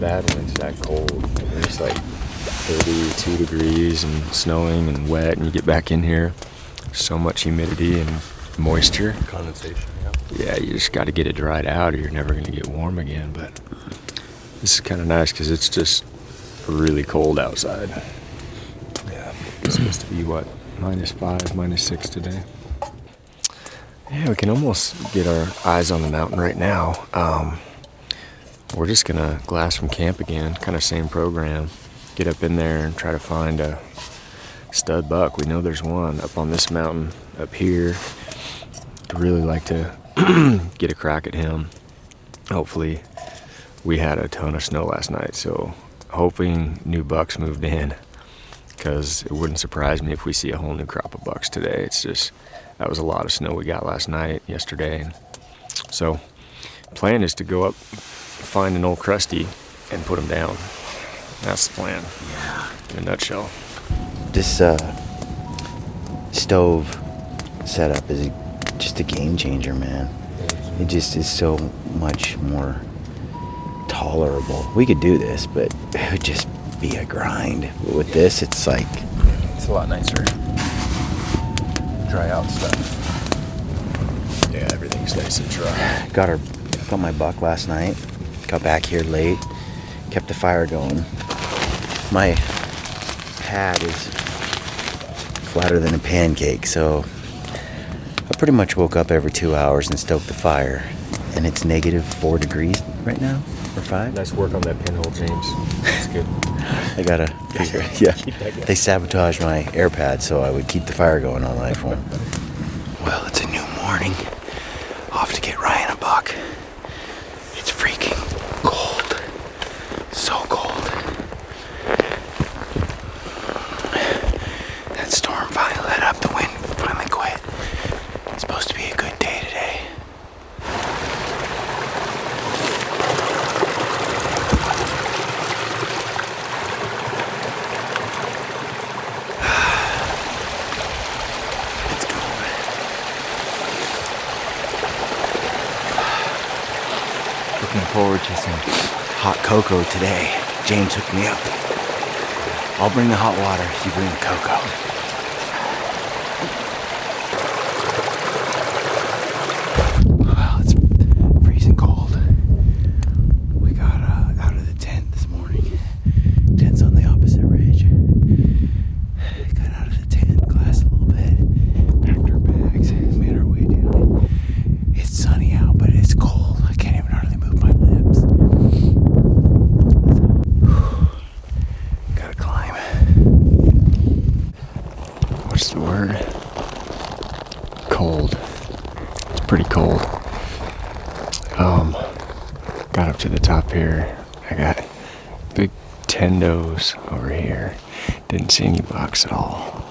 bad when it's that cold. When it's like 32 degrees and snowing and wet, and you get back in here, so much humidity and moisture. Condensation, yeah, you just got to get it dried out or you're never going to get warm again. But this is kind of nice because it's just really cold outside. Yeah, it's supposed to be what, -5, -6 today. Yeah, we can almost get our eyes on the mountain right now. We're just gonna glass from camp again, kind of same program. Get up in there and try to find a stud buck. We know there's one up on this mountain up here. I'd really like to get a crack at him. Hopefully, we had a ton of snow last night, so hoping new bucks moved in, because it wouldn't surprise me if we see a whole new crop of bucks today. It's just, that was a lot of snow we got last night, yesterday. So, plan is to go up, find an old crusty, and put him down. That's the plan. Yeah. In a nutshell. This stove setup is just a game changer, man. It just is so much more tolerable. We could do this, but it would just be a grind. But with this, it's like... It's a lot nicer. Dry out stuff. Yeah, everything's nice and dry. Got my buck last night. Got back here late. Kept the fire going. My pad is flatter than a pancake, so I pretty much woke up every 2 hours and stoked the fire. And it's -4 degrees right now, or 5. Nice work on that pinhole, James. That's good. I gotta figure it. Yeah. They sabotaged my air pad so I would keep the fire going all night for them. Well, it's a new morning. Off to get Ryan a buck. It's freaking cold. So cold. That storm finally let up. The wind finally quit. It's supposed to be a good day today. It's cold. Looking forward to some hot cocoa today. James hooked me up. I'll bring the hot water, you bring the cocoa. Well, it's freezing cold. We got out of the tent this morning. Tent's on the opposite ridge. Got out of the tent, glassed a little bit, packed our bags, made our way down. It's sunny out, but it's cold. I can't even hardly move my lips. Gotta climb. What's the word? Cold. It's pretty cold. Got up to the top here. I got big 10 does over here. Didn't see any bucks at all.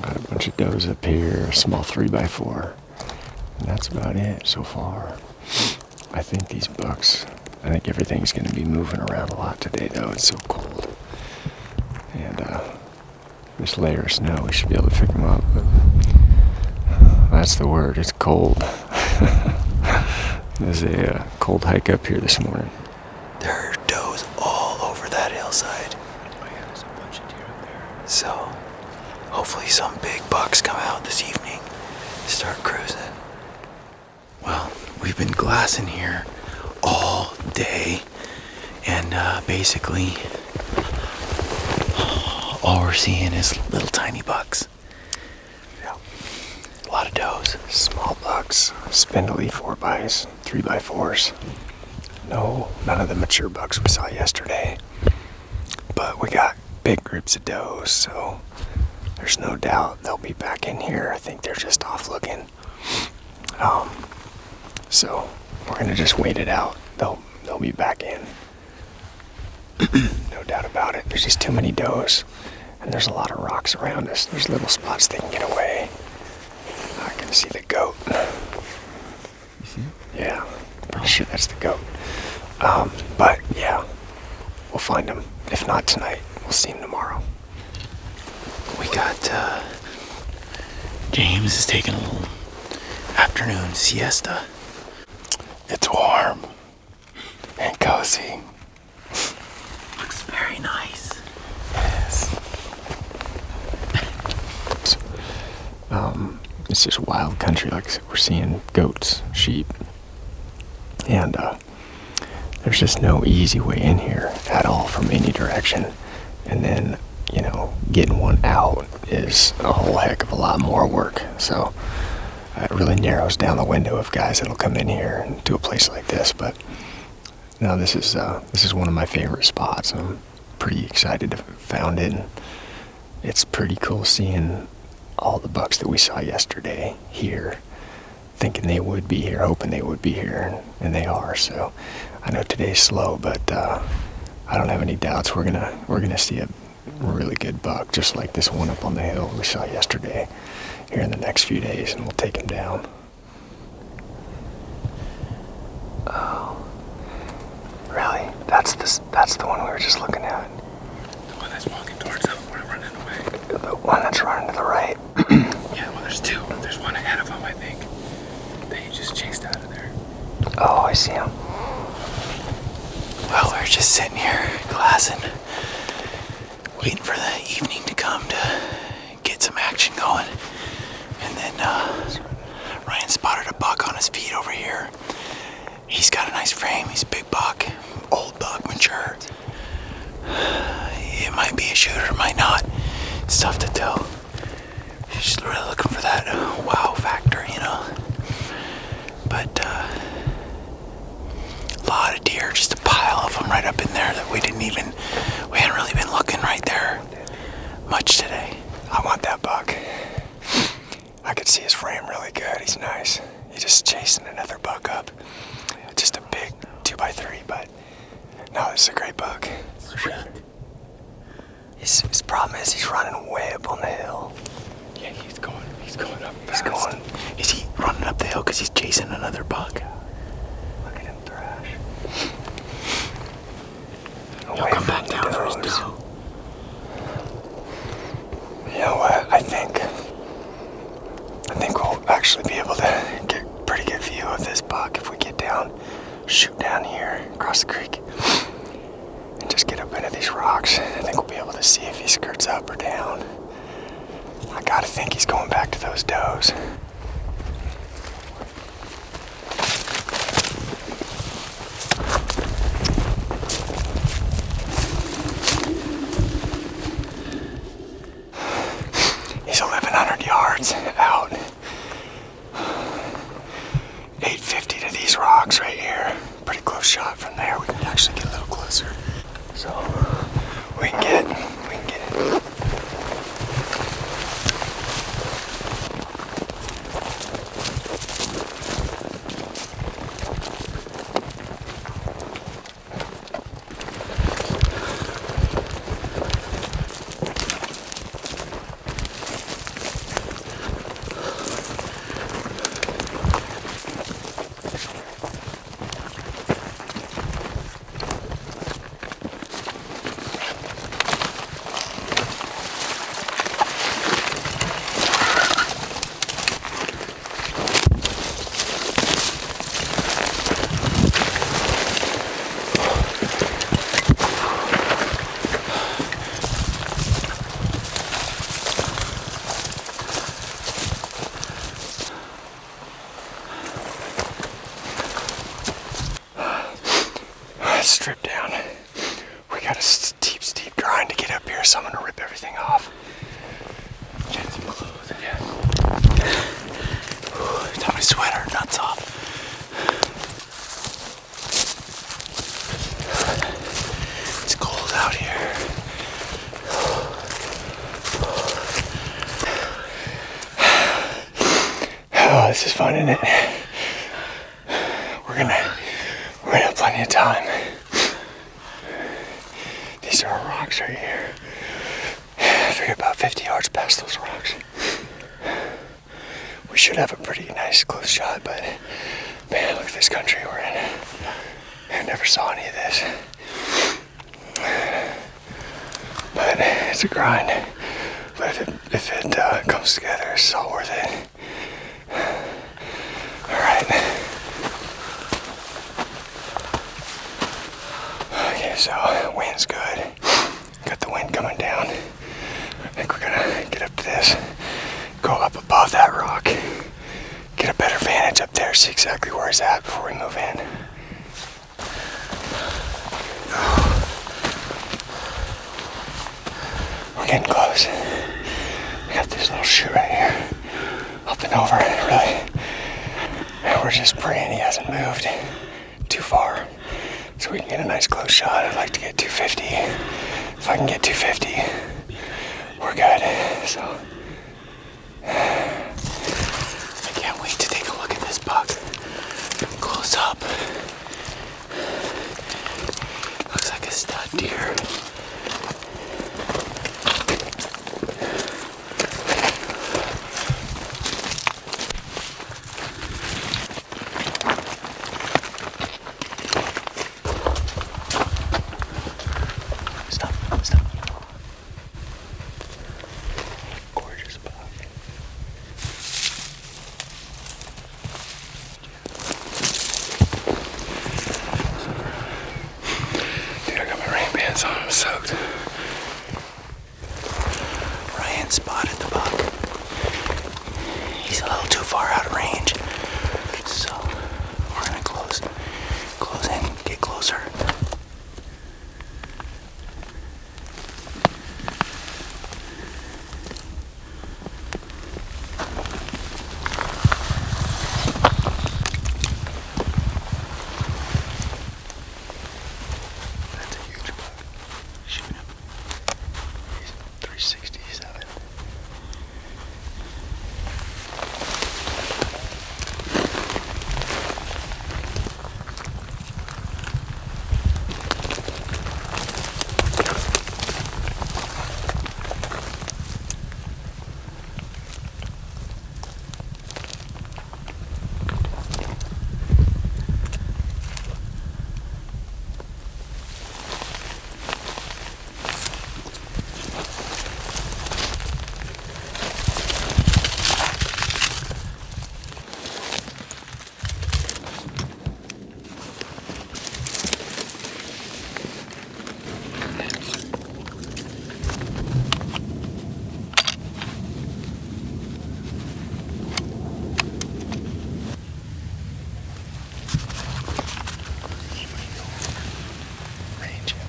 Got a bunch of does up here, a small 3x4. And that's about it so far. I think these bucks, I think everything's going to be moving around a lot today, though. It's so cold. And this layer of snow, we should be able to pick them up. But that's the word. It's cold. There's a cold hike up here this morning. There are does all over that hillside. Oh yeah, there's a bunch of deer up there. So, hopefully some big bucks come out this evening. Start cruising. Well, we've been glassing here all day, and basically all we're seeing is little tiny bucks. Yeah. A lot of does. Small bucks, spindly 4x, 3x4s. No, none of the mature bucks we saw yesterday. But we got big groups of does, so there's no doubt they'll be back in here. I think they're just off looking. So we're gonna just wait it out. They'll be back in. No doubt about it. There's just too many does, and there's a lot of rocks around us. There's little spots they can get away. I can see the goat. You see it? Yeah, pretty sure that's the goat. But yeah, we'll find him. If not tonight, we'll see him tomorrow. We got James is taking a little afternoon siesta. It's warm and cozy. Very nice. Yes. It's just wild country. Like I said, we're seeing goats, sheep, and there's just no easy way in here at all from any direction. And then, getting one out is a whole heck of a lot more work. So it really narrows down the window of guys that'll come in here and do a place like this. But no, this is one of my favorite spots. I'm pretty excited to have found it. And it's pretty cool seeing all the bucks that we saw yesterday here, thinking they would be here, hoping they would be here, and they are. So I know today's slow, but I don't have any doubts we're gonna see a really good buck, just like this one up on the hill we saw yesterday, here in the next few days, and we'll take him down. Oh, really? That's the one we were just looking at. The one that's walking towards them, we're running away. The one that's running to the right. Yeah, well, there's two. There's one ahead of him, I think. That he just chased out of there. Oh, I see him. Well, we're just sitting here, glassing, waiting for the evening to come to get some action going. And then Ryan spotted a buck on his feet over here. He's got a nice frame. He's a big buck, old buck, mature. It might be a shooter, might not. It's tough to tell. Just really looking for that wow factor, But a lot of deer, just a pile of them right up in there that we hadn't really been looking right there much today. I want that buck. I could see his frame really good. He's nice. He's just chasing another buck up. Just a big 2x3, but no, this is a great buck. His problem is he's running way up on the hill. Yeah, he's going up He's fast. going. Is he running up the hill because he's chasing another buck? Look at him thrash. He'll come back down for his doe. You know what? I think we'll actually be able to get a pretty good view of this buck if we get down, shoot down here across the creek, and just get up into these rocks. I think we'll be able to see if he skirts up or down. I gotta think he's going back to those does. He's 1,100 yards out. 850 to these rocks right here. Pretty close shot from there. We can actually get a little closer. So we can get it. Strip down. We got a steep grind to get up here, so I'm gonna rip everything off. Get some clothes. Yeah. Take my sweater, nuts off. It's cold out here. Oh, this is fun, isn't it? We're gonna have plenty of time. These are our rocks right here. I figure about 50 yards past those rocks. We should have a pretty nice close shot, but man, look at this country we're in. I never saw any of this. But it's a grind. But if it comes together, it's all worth it. All right. Okay, so wind's good. Got the wind coming down. I think we're gonna get up to this, go up above that rock, get a better vantage up there, see exactly where he's at before we move in. We're getting close. We got this little chute right here, up and over, really. And we're just praying he hasn't moved too far, so we can get a nice close shot. I'd like to get 250. If I can get 250, we're good. So I can't wait to take a look at this buck close up. Looks like a stud deer. Stop. gorgeous buck. Dude, I got my rain pants on. I'm soaked. Ryan spotted the buck. He's a little too far out of range, so we're gonna close in, get closer. That's a huge buck. Shoot him. He's 367. Range him.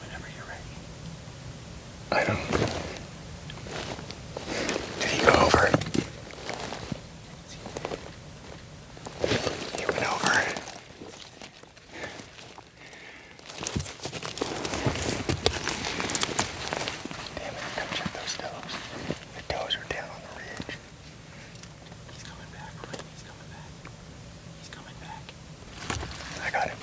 Whenever you're ready. I don't. Did he go over? He went over. Damn it, come check those does. The does are down on the ridge. He's coming back, Ryan. He's coming back. He's coming back. I got him.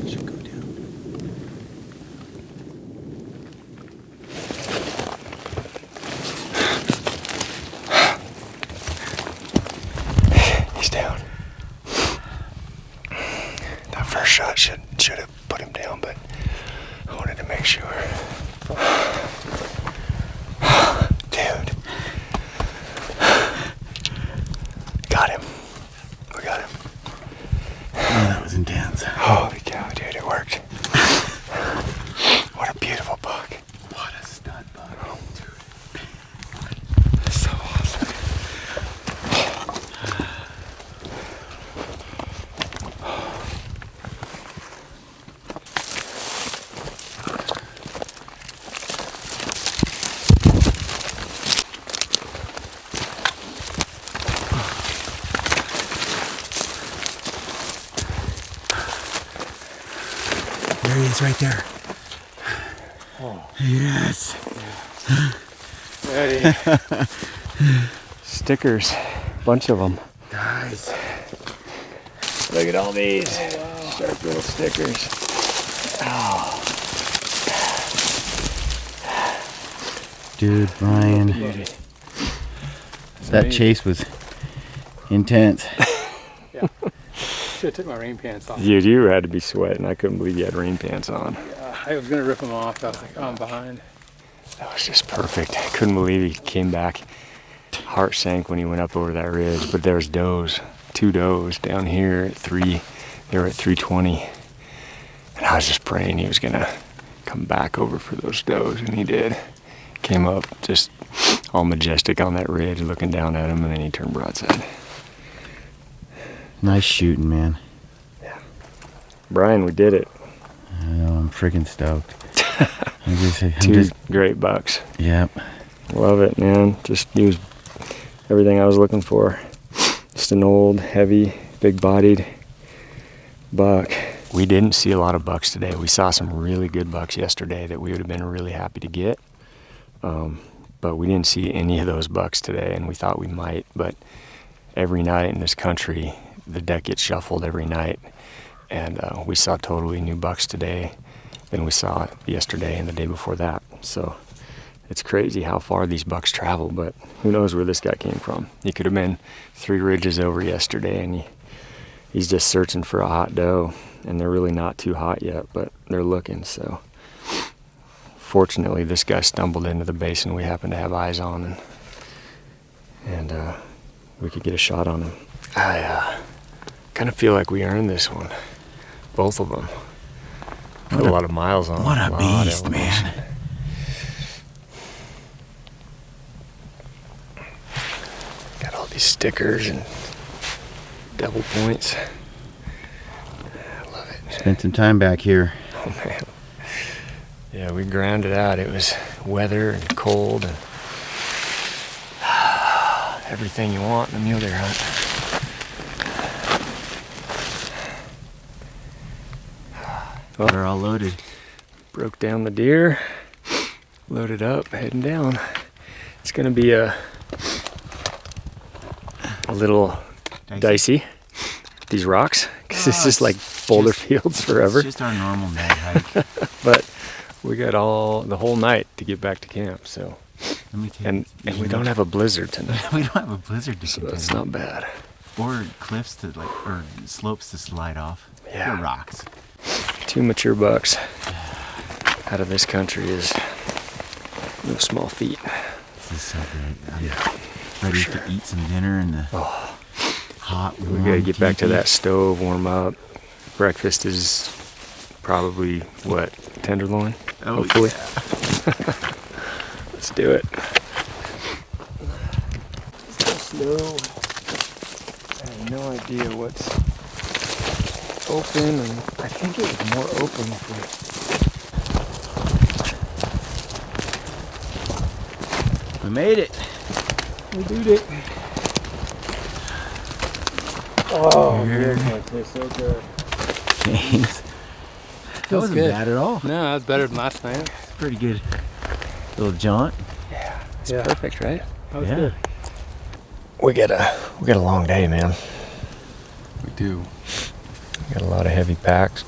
Should go down. He's down. That first shot should have put him down, but I wanted to make sure. Dude. Got him. We got him. Oh, that was was intense. Holy cow, dude, it worked. What a beautiful buck. What a stud buck, dude. So awesome. There he is right there. Oh. Yes. Ready. Stickers, bunch of them. Nice. Look at all these sharp little stickers. Oh. Dude, Ryan, Beauty. that chase was intense. Yeah. Should have took my rain pants off. Dude, you had to be sweating. I couldn't believe you had rain pants on. I was gonna rip them off. I was like, oh, I'm behind. That was just perfect. I couldn't believe he came back. Heart sank when he went up over that ridge. But there's does, 2 does down here at 3. They were at 320. And I was just praying he was gonna come back over for those does, and he did. Came up just all majestic on that ridge, looking down at him, and then he turned broadside. Nice shooting, man. Brian, we did it. I know, I'm freaking stoked. Two great bucks. Yep. Love it, man. Just used everything I was looking for. Just an old, heavy, big-bodied buck. We didn't see a lot of bucks today. We saw some really good bucks yesterday that we would have been really happy to get. But we didn't see any of those bucks today, and we thought we might. But every night in this country, the deck gets shuffled every night. And we saw totally new bucks today than we saw yesterday and the day before that. So it's crazy how far these bucks travel, but who knows where this guy came from. He could have been 3 ridges over yesterday, and he's just searching for a hot doe, and they're really not too hot yet, but they're looking. So fortunately, this guy stumbled into the basin we happened to have eyes on, and we could get a shot on him. I kind of feel like we earned this one. Both of them. Put a lot of miles on. What a lot of beast, elevation. man. Got all these stickers and double points. I love it. Spent some time back here. Oh man. Yeah, we grounded out. It was weather and cold and everything you want in a mule deer hunt. We're all loaded. Broke down the deer, loaded up, heading down. It's gonna be a little dicey, these rocks, because it's just like boulder fields forever. It's just our normal night hike. But we got the whole night to get back to camp, so. Let me tell And we don't have a blizzard tonight, we don't have a blizzard to so contend that's with. not bad. Or cliffs to or slopes to slide off. Yeah. Or rocks. 2 mature bucks out of this country is no small feat. This is so good. I'm ready to eat some dinner in the hot, We warm gotta get back to teepee. that stove, warm up. Breakfast is probably what, tenderloin? Oh, hopefully. Let's do it. Still snow. I have no idea what's open, and I think it was more open if We made it. we did it. Oh, man, that tastes so good. James. That wasn't good. bad at all. No, that was better than last night. It's pretty good. Little jaunt. Yeah, it's Yeah. perfect, right? That was Yeah. good. We got a long day, man. We do. We got a lot of heavy packs.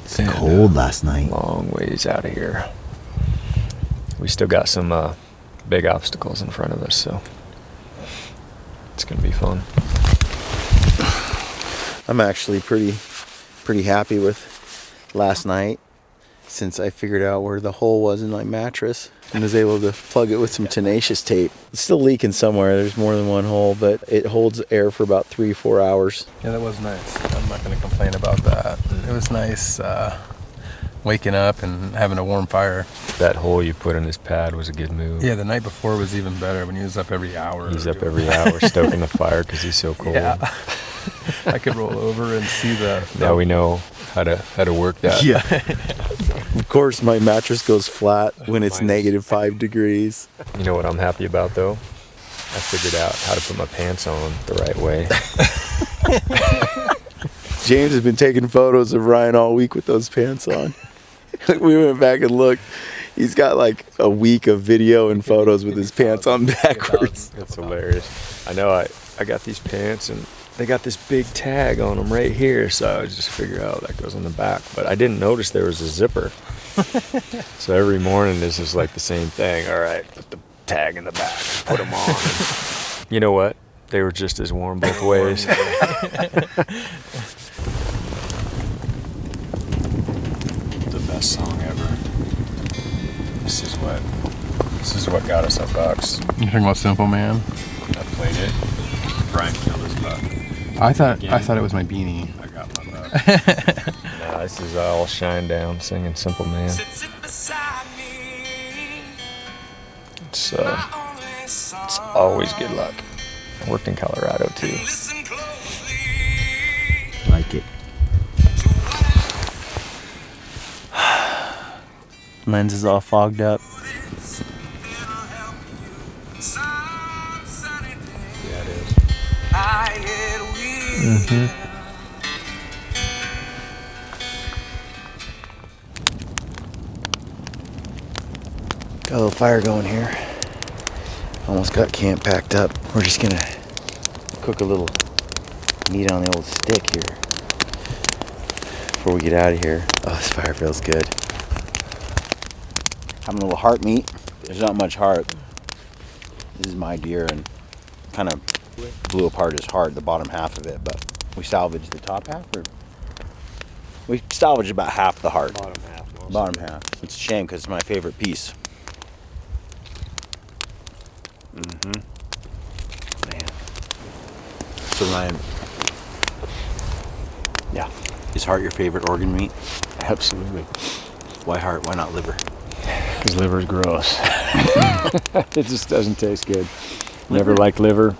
It's cold last night. Long ways out of here. We still got some big obstacles in front of us, so it's gonna be fun. I'm actually pretty happy with last night, since I figured out where the hole was in my mattress and was able to plug it with some tenacious tape. It's still leaking somewhere. There's more than one hole, but it holds air for about 3-4 hours. Yeah, that was nice. I'm not gonna complain about that. It was nice waking up and having a warm fire. That hole you put in his pad was a good move. Yeah, the night before was even better when he was up every hour. He's up every hour stoking the fire because he's so cold. Yeah. I could roll over and see the. Now we know how to work that. Yeah. Of course, my mattress goes flat when it's -5 degrees. You know what I'm happy about though? I figured out how to put my pants on the right way. James has been taking photos of Ryan all week with those pants on. We went back and looked. He's got like a week of video and photos with his pants on backwards. That's hilarious. I know I got these pants and they got this big tag on them right here, so I just figure out that goes on the back. But I didn't notice there was a zipper. So every morning this is like the same thing. All right, put the tag in the back, put them on. You know what? They were just as warm both ways. The best song ever. This is what got us our bucks. You talking about Simple Man? I played it. Brian killed his buck. I thought it was my beanie. I got my buck. Nah, this is all Shine Down singing Simple Man. It's always good luck. I worked in Colorado too. Like it. Lens is all fogged up. Yeah, it is. Mm-hmm. Got a little fire going here. Almost got camp packed up. We're just gonna cook a little meat on the old stick here before we get out of here. Oh, this fire feels good. Having a little heart meat. There's not much heart. This is my deer and kind of blew apart his heart, the bottom half of it, but we salvaged the top half, or we salvaged about half the heart. Bottom half. Mostly. Bottom half. It's a shame because it's my favorite piece. Mm-hmm. Man. So Ryan, yeah, is heart your favorite organ meat? Absolutely. Why heart? Why not liver? Because liver's gross. It just doesn't taste good. Never liked liver.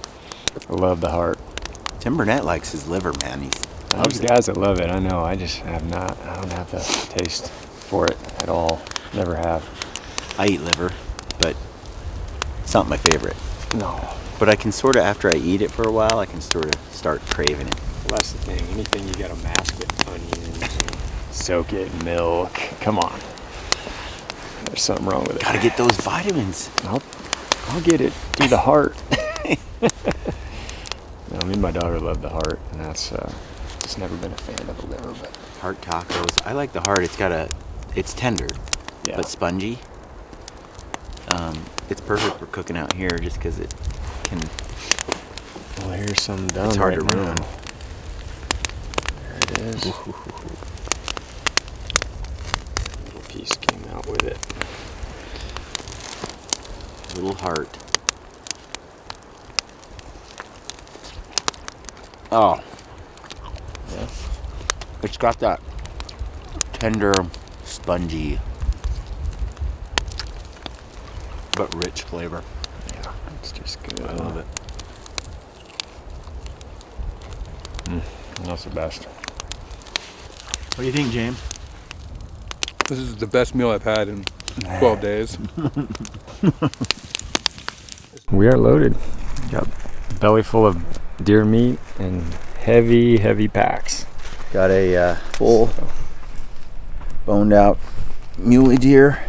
I love the heart. Tim Burnett likes his liver, man. There's guys that love it. I know. I just have not. I don't have the taste for it at all. Never have. I eat liver, but it's not my favorite. No. But I can sort of, after I eat it for a while, I can sort of start craving it. Well, that's the thing. Anything you got to mask with onions and soak it in milk. Come on. There's something wrong with it. Gotta get those vitamins. I'll get it through the heart. No, me and my daughter love the heart, and that's just never been a fan of the liver. But Heart tacos. I like the heart. It's tender, yeah, but spongy. It's perfect for cooking out here just because it can. well, here's some done. It's hard right to now. ruin. There it is. Little piece came out with it. Little heart. Oh. Yeah. It's got that tender, spongy, but rich flavor. Yeah, it's just good. I love it. That's the best. What do you think, James? This is the best meal I've had in 12 days. We are loaded. Got a belly full of deer meat and heavy, heavy packs. Got a full boned out muley deer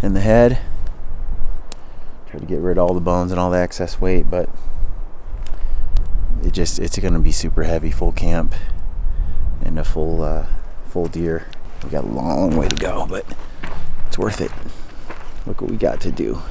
in the head. Try to get rid of all the bones and all the excess weight, but it's gonna be super heavy, full camp and a full deer. We got a long way to go, but it's worth it. Look what we got to do.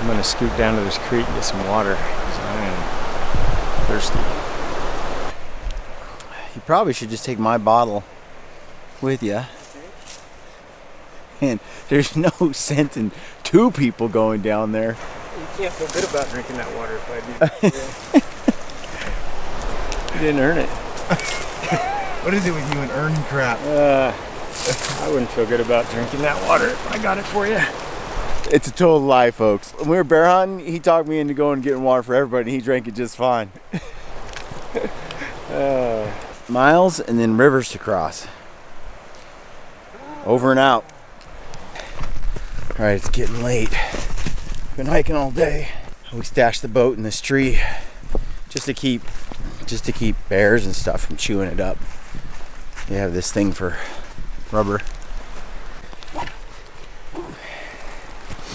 gonna scoot down to this creek and get some water, 'cause I am thirsty. You probably should just take my bottle with you. And there's no sense in two people going down there. You can't feel good about drinking that water if I do. You didn't earn it. What is it with you and earning crap? I wouldn't feel good about drinking that water if I got it for you. It's a total lie, folks. When we were bear hunting, he talked me into going and getting water for everybody, and he drank it just fine. Miles and then rivers to cross. Over and out. All right, it's getting late. Been hiking all day. We stashed the boat in this tree just to keep bears and stuff from chewing it up. You have this thing for rubber.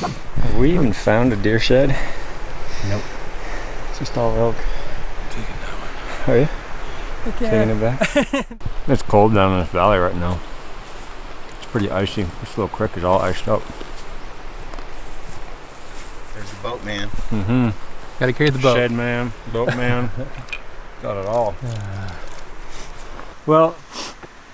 Have we even found a deer shed? Nope. It's just all elk. Taking that one. Are you? Taking it back? It's cold down in this valley right now. It's pretty icy. This little creek is all iced up. There's the boat, man. Mm-hmm. Gotta carry the boat. Shed man, boat man. Got it all. Well,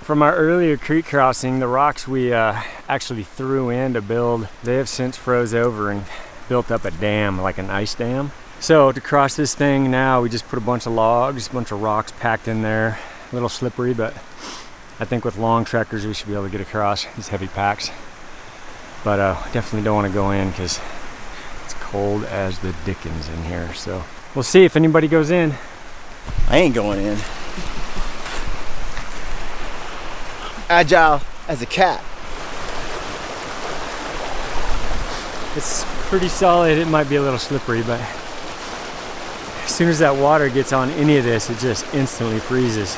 from our earlier creek crossing, the rocks we actually threw in to build, they have since froze over and built up a dam, like an ice dam. So to cross this thing now, we just put a bunch of logs, a bunch of rocks packed in there. A little slippery, but I think with long trekkers we should be able to get across these heavy packs. But definitely don't want to go in because it's cold as the dickens in here. So we'll see if anybody goes in. I ain't going in. Agile as a cat. It's pretty solid. It might be a little slippery, but as soon as that water gets on any of this, it just instantly freezes.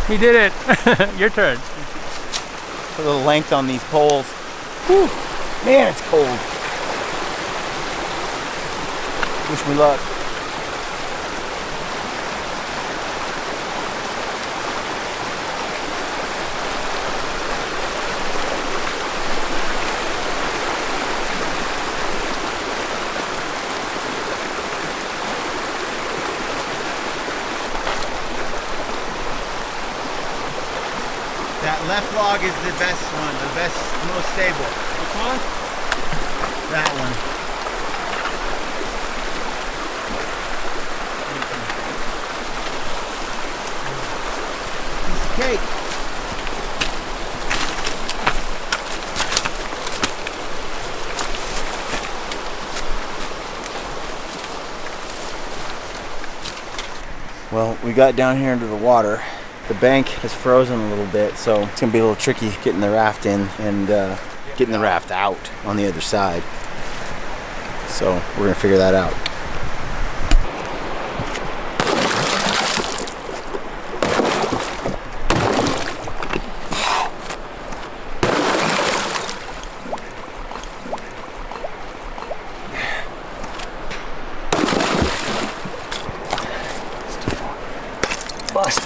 He did it. Your turn. Put a little length on these poles. Whew. Man, it's cold. Wish me luck. That left log is the best one, the best, most stable. Which one? That one. Piece of cake. Well, we got down here into the water. The bank has frozen a little bit, so it's gonna be a little tricky getting the raft in and getting the raft out on the other side. So we're gonna figure that out. Bust.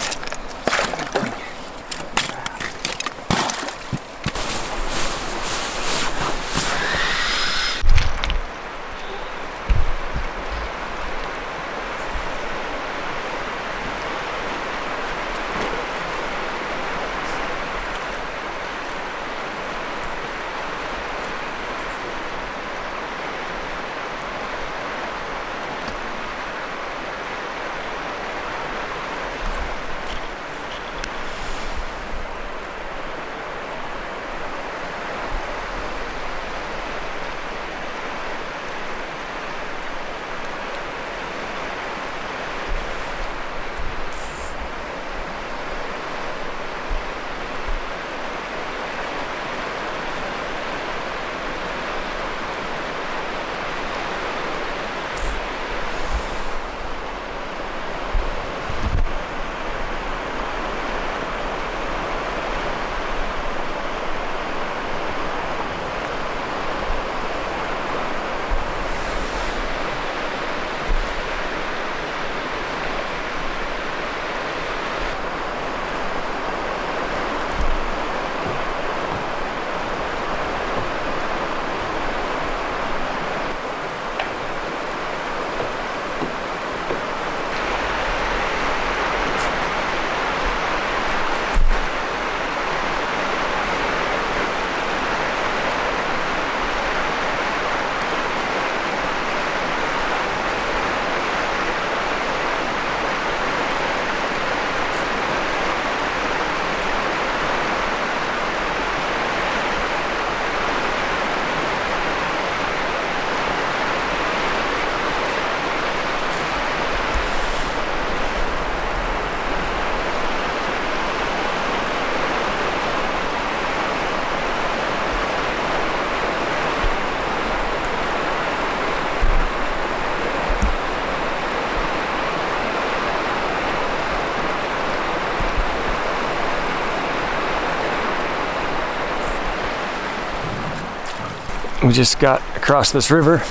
We just got across this river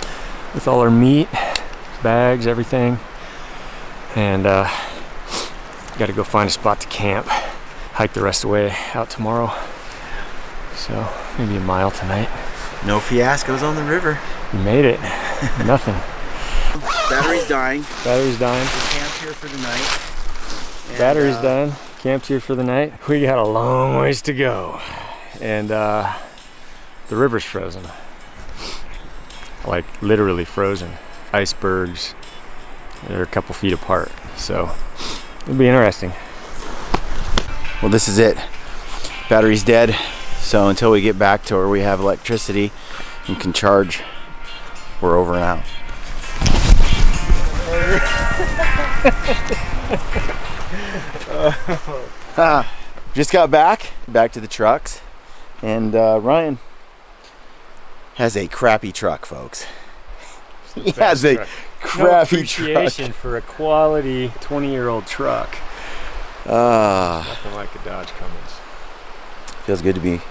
with all our meat, bags, everything, and got to go find a spot to camp. Hike the rest of the way out tomorrow. So maybe a mile tonight. No fiascos on the river. We made it. Nothing. Battery's dying. Battery's dying. We camped here for the night. And, Battery's done. Camped here for the night. We got a long ways to go. And the river's frozen. Like literally frozen. Icebergs. They're a couple feet apart. So it'll be interesting. Well, this is it. Battery's dead. So until we get back to where we have electricity and can charge, we're over and out. Just got back to the trucks, and Ryan has a crappy truck, folks. He has a crappy appreciation truck for a quality 20-year-old truck. Nothing like a Dodge Cummins. Feels good to be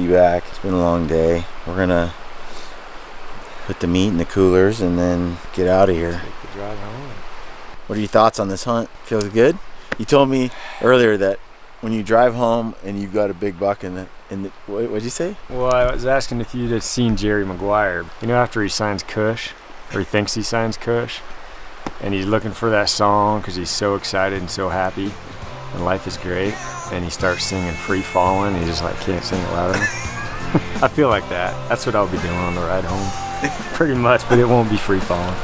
back. It's been a long day. We're gonna put the meat in the coolers and then get out of here. Take the drive home. What are your thoughts on this hunt? Feels good? You told me earlier that when you drive home and you've got a big buck in the what'd you say? Well, I was asking if you'd have seen Jerry Maguire. You know, after he signs Kush, or he thinks he signs Kush, and he's looking for that song because he's so excited and so happy, and life is great, and he starts singing Free Fallin', he just like can't sing it loud enough. I feel like that. That's what I'll be doing on the ride home. Pretty much, but it won't be free falling.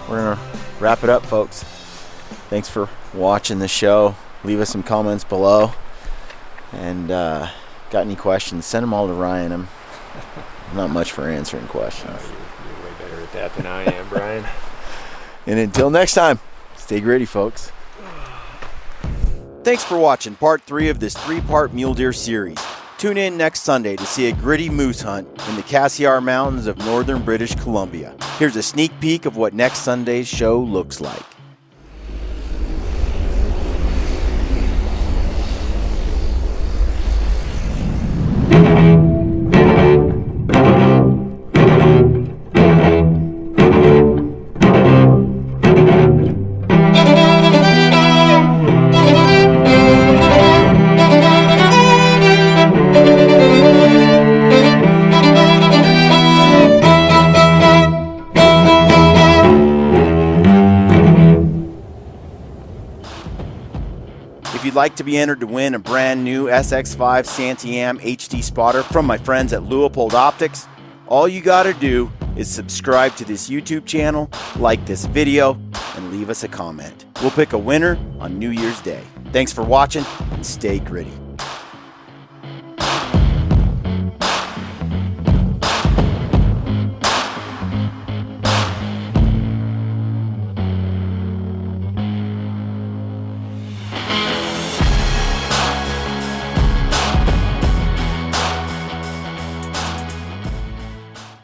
We're gonna wrap it up, folks. Thanks for watching the show. Leave us some comments below, and got any questions, send them all to Ryan. I'm not much for answering questions. You're way better at that than I am, Brian. And until next time, stay gritty, folks. Thanks for watching part 3 of this 3-part mule deer series. Tune in next Sunday to see a gritty moose hunt in the Cassiar Mountains of northern British Columbia. Here's a sneak peek of what next Sunday's show looks like. If you'd like to be entered to win a brand new SX5 Santiam HD spotter from my friends at Leupold Optics, all you gotta do is subscribe to this YouTube channel, like this video, and leave us a comment. We'll pick a winner on New Year's Day. Thanks for watching, and stay gritty.